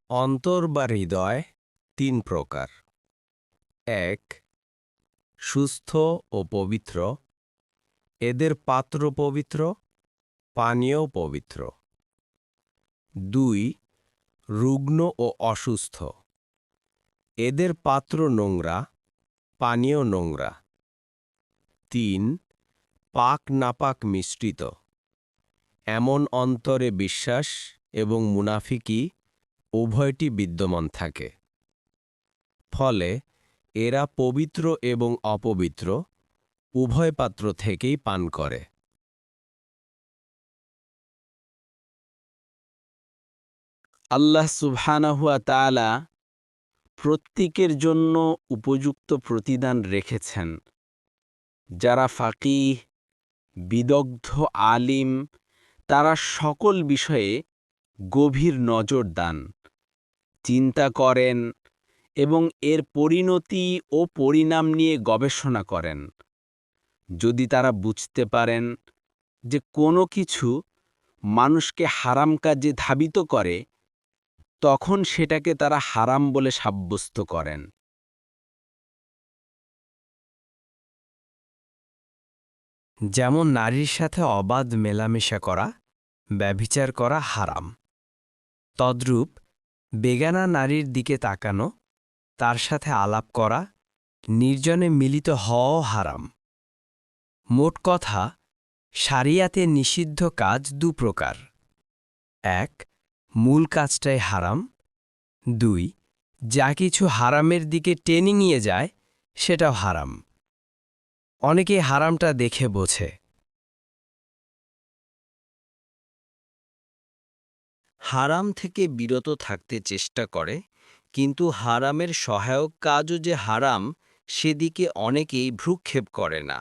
অন্তর বা হৃদয় তিন প্রকার। ১. সুস্থ ও পবিত্র, এদের পাত্র পবিত্র, পানীয় পবিত্র। 2. রুগ্ন ও অসুস্থ, এদের পাত্র নোংরা, পানীয় নোংরা। 3. পাক নাপাক মিশ্রিত, এমন অন্তরে বিশ্বাস এবং মুনাফিকি উভয়টি বিদ্যমান থাকে। ফলে এরা পবিত্র এবং অপবিত্র উভয় পাত্র থেকেই পান করে। আল্লাহ সুবহানাহু ওয়া তাআলা প্রত্যেকের জন্য উপযুক্ত প্রতিদান রেখেছেন। যারা ফাকিহ, বিদগ্ধ আলিম, তারা সকল বিষয়ে গভীর নজর দেন, চিন্তা করেন এবং এর পরিণতি ও পরিণাম নিয়ে গবেষণা করেন। যদি তারা বুঝতে পারেন যে কোনো কিছু মানুষকে হারাম কাজে ধাবিত করে, তখন সেটাকে তারা হারাম বলে সাব্যস্ত করেন। যেমন নারীর সাথে অবাধ মেলামেশা করা, ব্যভিচার করা হারাম। তদ্রূপ বেগানা নারীর দিকে তাকানো, তার সাথে আলাপ করা, নির্জনে মিলিত হওয়াও হারাম। মোট কথা, শারিয়াতে নিষিদ্ধ কাজ দুপ্রকার। ১. মূল কাজটাই হারাম। ২. যা কিছু হারামের দিকে টেনে নিয়ে যায় সেটাও হারাম। অনেকেই হারামটা দেখে বোঝে। হারাম থেকে বিরত থাকতে চেষ্টা করে, কিন্তু হারামের সহায়ক কাজও যে হারাম সেদিকে অনেকেই ভ্রূক্ষেপ করে না।